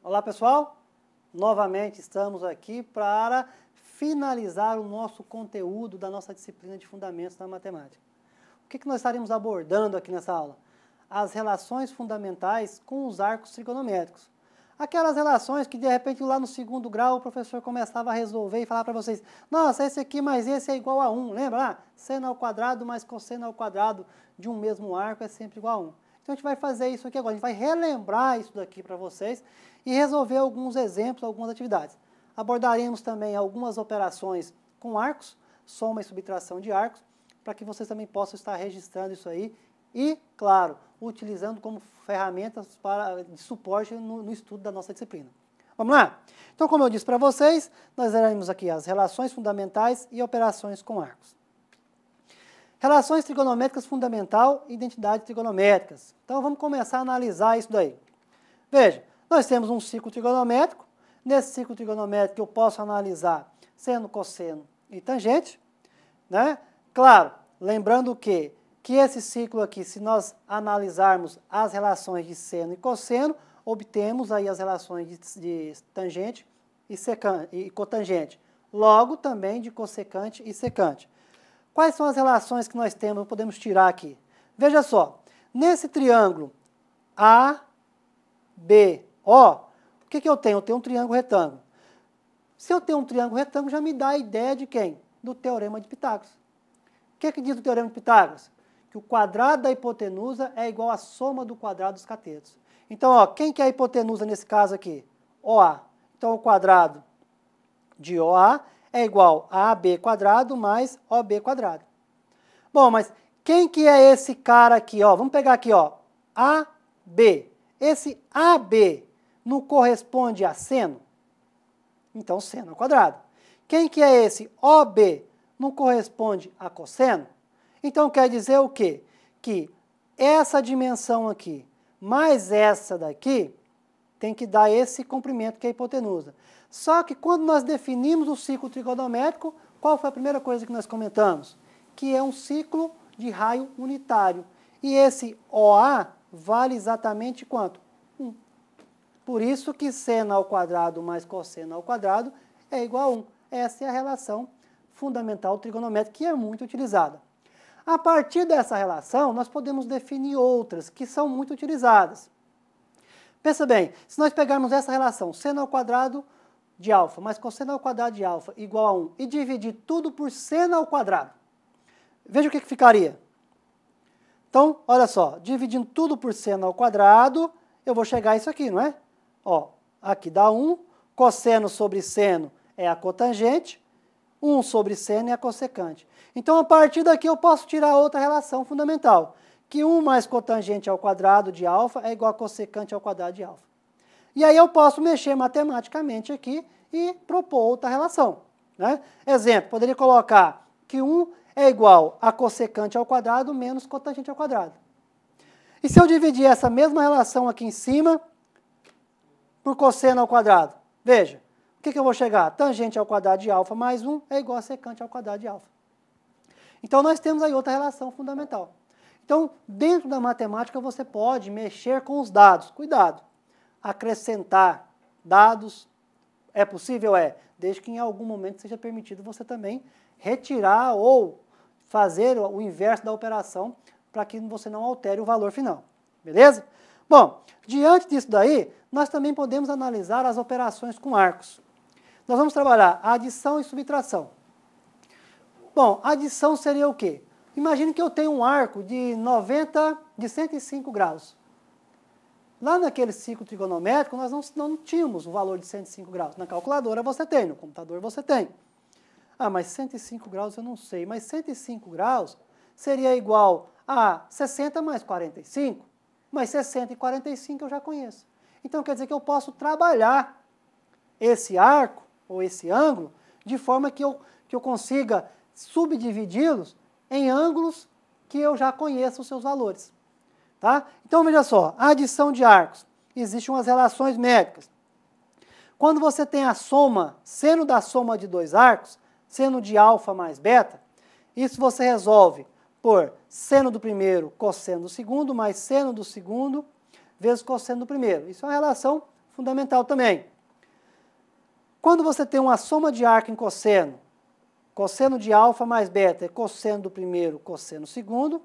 Olá pessoal, novamente estamos aqui para finalizar o nosso conteúdo da nossa disciplina de Fundamentos da Matemática. O que nós estaremos abordando aqui nessa aula? As relações fundamentais com os arcos trigonométricos. Aquelas relações que de repente lá no segundo grau o professor começava a resolver e falar para vocês: nossa, esse aqui mais esse é igual a 1, lembra lá? Seno ao quadrado mais cosseno ao quadrado de um mesmo arco é sempre igual a 1. Então a gente vai fazer isso aqui agora, a gente vai relembrar isso daqui para vocês e resolver alguns exemplos, algumas atividades. Abordaremos também algumas operações com arcos, soma e subtração de arcos, para que vocês também possam estar registrando isso aí e, claro, utilizando como ferramentas de suporte no estudo da nossa disciplina. Vamos lá? Então, como eu disse para vocês, nós veremos aqui as relações fundamentais e operações com arcos. Relações trigonométricas fundamental e identidades trigonométricas. Então, vamos começar a analisar isso daí. Veja, nós temos um ciclo trigonométrico. Nesse ciclo trigonométrico eu posso analisar seno, cosseno e tangente, né? Claro, lembrando que esse ciclo aqui, se nós analisarmos as relações de seno e cosseno, obtemos aí as relações de tangente e cotangente. Logo, também de cossecante e secante. Quais são as relações que nós temos, podemos tirar aqui? Veja só, nesse triângulo A, B, O, o que eu tenho? Eu tenho um triângulo retângulo. Se eu tenho um triângulo retângulo, já me dá a ideia de quem? Do teorema de Pitágoras. O que diz o teorema de Pitágoras? Que o quadrado da hipotenusa é igual à soma do quadrado dos catetos. Então, ó, quem que é a hipotenusa nesse caso aqui? OA. Então, o quadrado de OA é igual a AB quadrado mais OB quadrado. Bom, mas quem que é esse cara aqui? Ó? Vamos pegar aqui, ó, AB. Esse AB não corresponde a seno? Então, seno ao quadrado. Quem que é esse OB? Não corresponde a cosseno? Então, quer dizer o quê? Que essa dimensão aqui mais essa daqui tem que dar esse comprimento que é a hipotenusa. Só que quando nós definimos o ciclo trigonométrico, qual foi a primeira coisa que nós comentamos? Que é um ciclo de raio unitário. E esse OA vale exatamente quanto? 1. Por isso que seno ao quadrado mais cosseno ao quadrado é igual a 1. Essa é a relação fundamental trigonométrica que é muito utilizada. A partir dessa relação, nós podemos definir outras que são muito utilizadas. Pensa bem, se nós pegarmos essa relação, seno ao quadrado de alfa mais cosseno ao quadrado de alfa igual a 1 e dividir tudo por seno ao quadrado, veja o que ficaria. Então, olha só, dividindo tudo por seno ao quadrado, eu vou chegar a isso aqui, não é? Ó, aqui dá 1, cosseno sobre seno é a cotangente, 1 sobre seno é a cossecante. Então, a partir daqui eu posso tirar outra relação fundamental, que 1 mais cotangente ao quadrado de alfa é igual a cossecante ao quadrado de alfa. E aí eu posso mexer matematicamente aqui e propor outra relação, né? Exemplo, poderia colocar que 1 é igual a cossecante ao quadrado menos cotangente ao quadrado. E se eu dividir essa mesma relação aqui em cima por cosseno ao quadrado? Veja, o que eu vou chegar? Tangente ao quadrado de alfa mais 1 é igual a secante ao quadrado de alfa. Então, nós temos aí outra relação fundamental. Então, dentro da matemática, você pode mexer com os dados. Cuidado! Acrescentar dados é possível? É, desde que em algum momento seja permitido você também retirar ou fazer o inverso da operação para que você não altere o valor final. Beleza? Bom, diante disso daí, nós também podemos analisar as operações com arcos. Nós vamos trabalhar a adição e subtração. Bom, adição seria o quê? Imagine que eu tenho um arco de 105 graus. Lá naquele ciclo trigonométrico, nós não tínhamos o valor de 105 graus. Na calculadora você tem, no computador você tem. Ah, mas 105 graus eu não sei. Mas 105 graus seria igual a 60 mais 45. Mas 60 e 45 eu já conheço. Então quer dizer que eu posso trabalhar esse arco, ou esse ângulo, de forma que eu consiga subdividi-los em ângulos que eu já conheço os seus valores. Tá? Então, veja só, a adição de arcos. Existem umas relações métricas. Quando você tem a soma, seno da soma de dois arcos, seno de alfa mais beta, isso você resolve por seno do primeiro, cosseno do segundo, mais seno do segundo, vezes cosseno do primeiro. Isso é uma relação fundamental também. Quando você tem uma soma de arco em cosseno, cosseno de alfa mais beta é cosseno do primeiro, cosseno do segundo,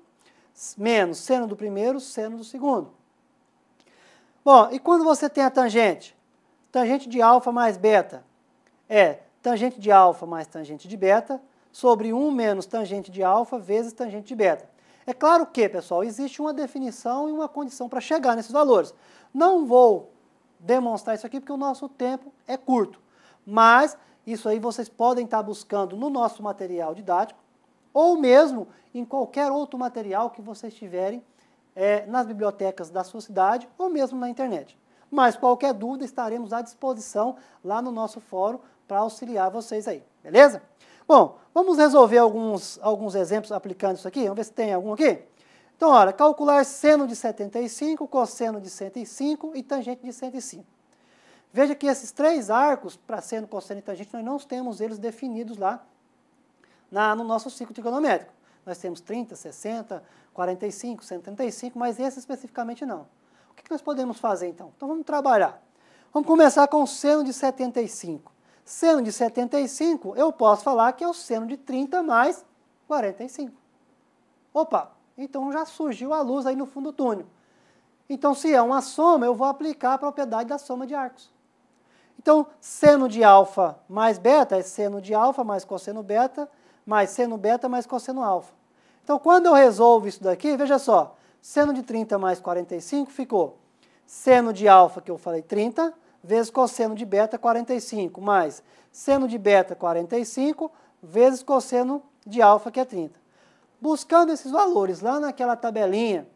menos seno do primeiro, seno do segundo. Bom, e quando você tem a tangente? Tangente de alfa mais beta é tangente de alfa mais tangente de beta sobre 1 menos tangente de alfa vezes tangente de beta. É claro que, pessoal, existe uma definição e uma condição para chegar nesses valores. Não vou demonstrar isso aqui porque o nosso tempo é curto, mas isso aí vocês podem estar buscando no nosso material didático ou mesmo em qualquer outro material que vocês tiverem nas bibliotecas da sua cidade ou mesmo na internet. Mas qualquer dúvida estaremos à disposição lá no nosso fórum para auxiliar vocês aí, beleza? Bom, vamos resolver alguns exemplos aplicando isso aqui, vamos ver se tem algum aqui. Então, olha, calcular seno de 75, cosseno de 105 e tangente de 105. Veja que esses três arcos, para seno, cosseno e tangente, nós não temos eles definidos lá no nosso ciclo trigonométrico. Nós temos 30, 60, 45, 135, mas esse especificamente não. O que nós podemos fazer então? Então vamos trabalhar. Vamos começar com o seno de 75. Seno de 75, eu posso falar que é o seno de 30 mais 45. Opa, então já surgiu a luz aí no fundo do túnel. Então, se é uma soma, eu vou aplicar a propriedade da soma de arcos. Então, seno de alfa mais beta é seno de alfa mais cosseno beta, mais seno beta mais cosseno alfa. Então, quando eu resolvo isso daqui, veja só, seno de 30 mais 45 ficou seno de alfa, que eu falei 30, vezes cosseno de beta 45, mais seno de beta 45, vezes cosseno de alfa, que é 30. Buscando esses valores lá naquela tabelinha,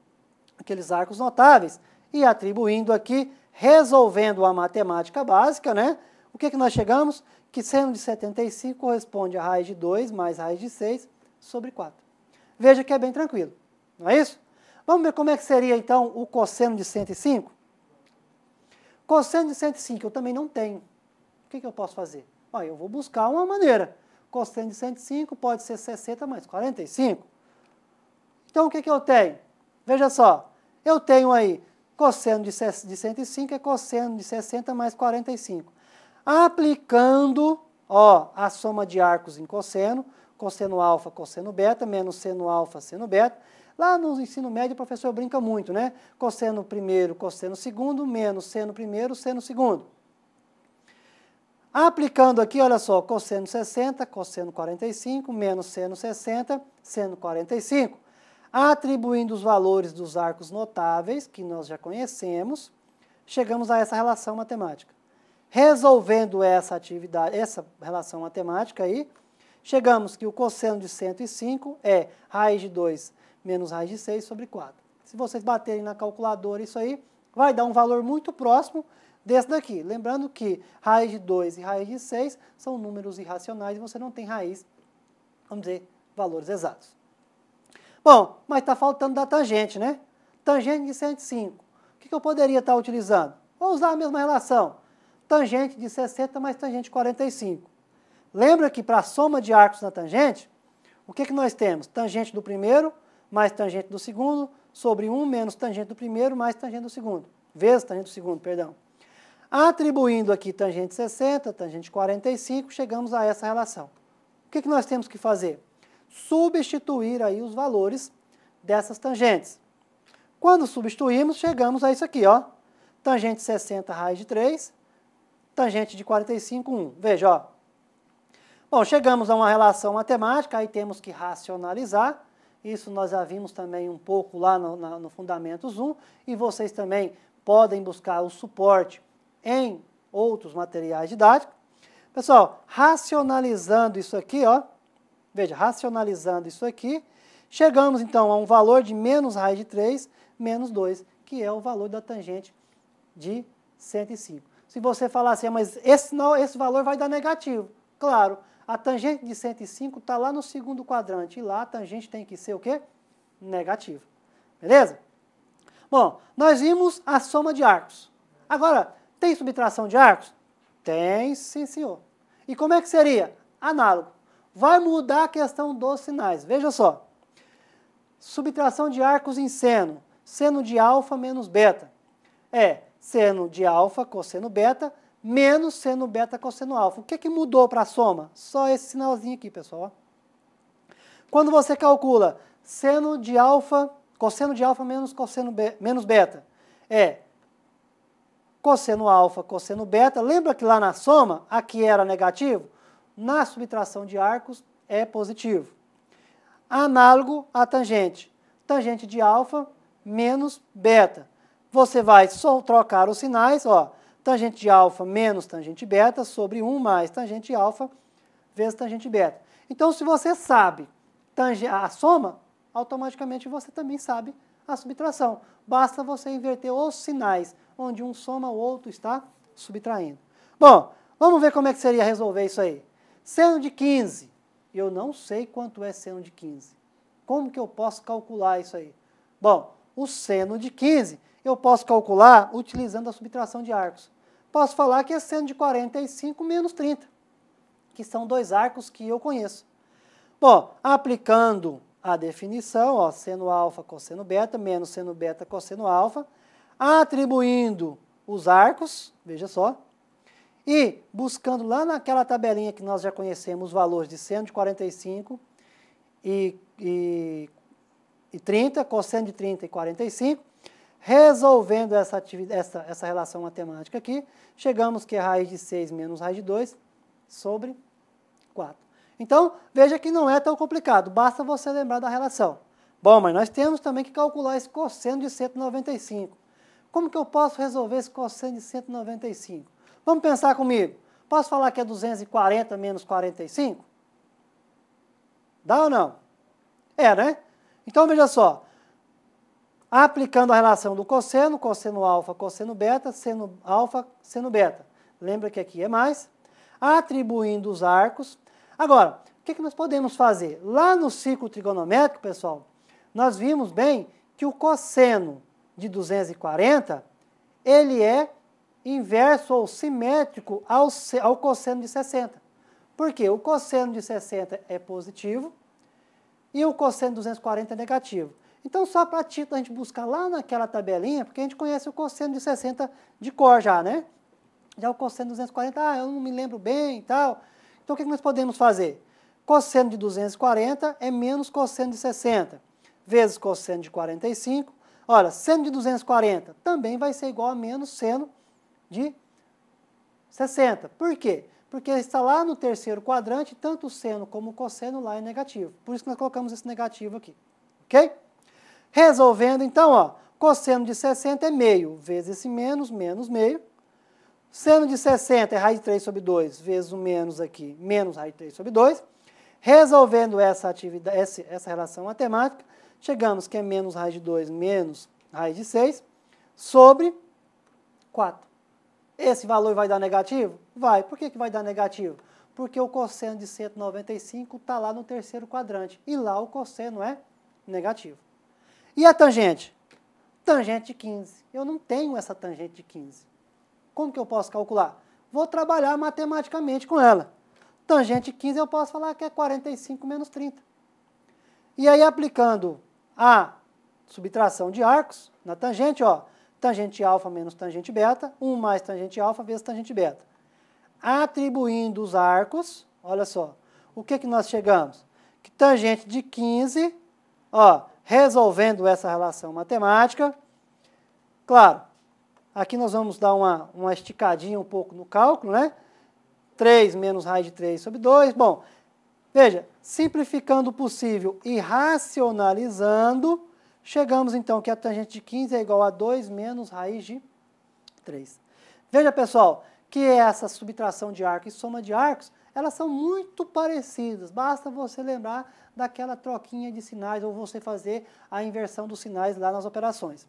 aqueles arcos notáveis, e atribuindo aqui, resolvendo a matemática básica, né? O que nós chegamos? Que seno de 75 corresponde a raiz de 2 mais raiz de 6 sobre 4. Veja que é bem tranquilo, não é isso? Vamos ver como é que seria, então, o cosseno de 105? Cosseno de 105 eu também não tenho. O que eu posso fazer? Olha, eu vou buscar uma maneira. Cosseno de 105 pode ser 60 mais 45. Então, o que eu tenho? Veja só, eu tenho aí cosseno de 105 é cosseno de 60 mais 45. Aplicando a soma de arcos em cosseno, cosseno alfa, cosseno beta, menos seno alfa, seno beta. Lá no ensino médio o professor brinca muito, né? Cosseno primeiro, cosseno segundo, menos seno primeiro, seno segundo. Aplicando aqui, olha só, cosseno 60, cosseno 45, menos seno 60, seno 45. Atribuindo os valores dos arcos notáveis, que nós já conhecemos, chegamos a essa relação matemática. Resolvendo essa atividade, essa relação matemática aí, chegamos que o cosseno de 105 é raiz de 2 menos raiz de 6 sobre 4. Se vocês baterem na calculadora isso aí, vai dar um valor muito próximo desse daqui. Lembrando que raiz de 2 e raiz de 6 são números irracionais e você não tem raiz, vamos dizer, valores exatos. Bom, mas está faltando da tangente, né? Tangente de 105. O que eu poderia estar utilizando? Vou usar a mesma relação. Tangente de 60 mais tangente de 45. Lembra que para a soma de arcos na tangente, o que nós temos? Tangente do primeiro mais tangente do segundo sobre 1 menos tangente do primeiro mais tangente do segundo. Vezes tangente do segundo, perdão. Atribuindo aqui tangente 60, tangente 45, chegamos a essa relação. O que nós temos que fazer? Substituir aí os valores dessas tangentes. Quando substituímos, chegamos a isso aqui, ó. Tangente 60, raiz de 3, tangente de 45, 1. Veja, ó. Bom, chegamos a uma relação matemática, aí temos que racionalizar. Isso nós já vimos também um pouco lá no Fundamentos 1, e vocês também podem buscar o suporte em outros materiais didáticos. Pessoal, racionalizando isso aqui, ó, veja, racionalizando isso aqui, chegamos então a um valor de menos raiz de 3, menos 2, que é o valor da tangente de 105. Se você falar assim, mas esse valor vai dar negativo. Claro, a tangente de 105 está lá no segundo quadrante, e lá a tangente tem que ser o quê? Negativa. Beleza? Bom, nós vimos a soma de arcos. Agora, tem subtração de arcos? Tem, sim, senhor. E como é que seria? Análogo. Vai mudar a questão dos sinais. Veja só. Subtração de arcos em seno. Seno de alfa menos beta. seno de alfa cosseno beta menos seno beta cosseno alfa. O que mudou para a soma? Só esse sinalzinho aqui, pessoal. Quando você calcula seno de alfa, cosseno de alfa menos beta, é cosseno alfa, cosseno beta. Lembra que lá na soma, aqui era negativo? Na subtração de arcos, é positivo. Análogo à tangente. Tangente de alfa menos beta. Você vai só trocar os sinais, ó. Tangente de alfa menos tangente beta sobre 1 mais tangente alfa vezes tangente beta. Então, se você sabe a soma, automaticamente você também sabe a subtração. Basta você inverter os sinais, onde um soma, o outro está subtraindo. Bom, vamos ver como é que seria resolver isso aí. Seno de 15. Eu não sei quanto é seno de 15. Como que eu posso calcular isso aí? Bom, o seno de 15 eu posso calcular utilizando a subtração de arcos. Posso falar que é seno de 45 menos 30, que são dois arcos que eu conheço. Bom, aplicando a definição, ó, seno alfa cosseno beta menos seno beta cosseno alfa, atribuindo os arcos, veja só, e buscando lá naquela tabelinha que nós já conhecemos os valores de seno de 45 e 30, cosseno de 30 e 45, resolvendo essa relação matemática aqui, chegamos que é raiz de 6 menos raiz de 2 sobre 4. Então, veja que não é tão complicado, basta você lembrar da relação. Bom, mas nós temos também que calcular esse cosseno de 195. Como que eu posso resolver esse cosseno de 195? Vamos pensar comigo. Posso falar que é 240 menos 45? Dá ou não? É, né? Então, veja só. Aplicando a relação do cosseno, cosseno alfa, cosseno beta, seno alfa, seno beta. Lembra que aqui é mais. Atribuindo os arcos. Agora, o que nós podemos fazer? Lá no ciclo trigonométrico, pessoal, nós vimos bem que o cosseno de 240, ele é inverso ou simétrico ao cosseno de 60. Por quê? O cosseno de 60 é positivo e o cosseno de 240 é negativo. Então, só para título a gente buscar lá naquela tabelinha, porque a gente conhece o cosseno de 60 de cor já, né? Já o cosseno de 240, eu não me lembro bem e tal. Então, o que nós podemos fazer? Cosseno de 240 é menos cosseno de 60, vezes cosseno de 45. Olha, seno de 240 também vai ser igual a menos seno de 60. Por quê? Porque está lá no terceiro quadrante, tanto o seno como o cosseno lá é negativo. Por isso que nós colocamos esse negativo aqui. Ok? Resolvendo, então, ó, cosseno de 60 é meio, vezes esse menos, menos meio. Seno de 60 é raiz de 3 sobre 2, vezes o menos aqui, menos raiz de 3 sobre 2. Resolvendo essa relação matemática, chegamos que é menos raiz de 2 menos raiz de 6 sobre 4. Esse valor vai dar negativo? Vai. Por que vai dar negativo? Porque o cosseno de 195 está lá no terceiro quadrante. E lá o cosseno é negativo. E a tangente? Tangente de 15. Eu não tenho essa tangente de 15. Como que eu posso calcular? Vou trabalhar matematicamente com ela. Tangente de 15 eu posso falar que é 45 menos 30. E aí, aplicando a subtração de arcos na tangente, ó, tangente alfa menos tangente beta, 1 mais tangente alfa vezes tangente beta. Atribuindo os arcos, olha só, o que nós chegamos? Que tangente de 15, ó, resolvendo essa relação matemática, claro, aqui nós vamos dar uma esticadinha um pouco no cálculo, né? 3 menos raiz de 3 sobre 2. Bom, veja, simplificando o possível e racionalizando, chegamos então que a tangente de 15 é igual a 2 menos raiz de 3. Veja, pessoal, que essa subtração de arcos e soma de arcos, elas são muito parecidas. Basta você lembrar daquela troquinha de sinais ou você fazer a inversão dos sinais lá nas operações.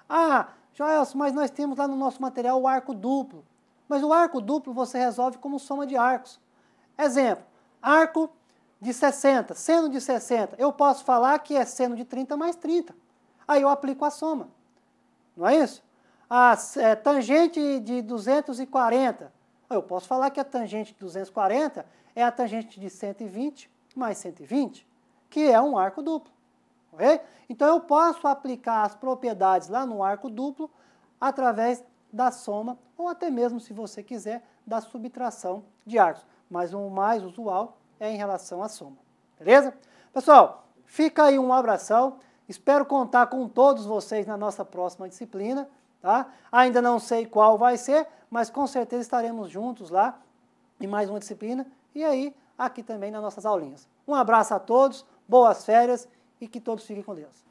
Ah, Joelson, mas nós temos lá no nosso material o arco duplo. Mas o arco duplo você resolve como soma de arcos. Exemplo, arco de 60, seno de 60. Eu posso falar que é seno de 30 mais 30. Aí eu aplico a soma. Não é isso? A tangente de 240. Eu posso falar que a tangente de 240 é a tangente de 120 mais 120, que é um arco duplo. Okay? Então, eu posso aplicar as propriedades lá no arco duplo através da soma ou até mesmo, se você quiser, da subtração de árvores. Mas o mais usual é em relação à soma. Beleza? Pessoal, fica aí um abração. Espero contar com todos vocês na nossa próxima disciplina. Tá? Ainda não sei qual vai ser, mas com certeza estaremos juntos lá em mais uma disciplina. E aí, aqui também nas nossas aulinhas. Um abraço a todos, boas férias e que todos fiquem com Deus.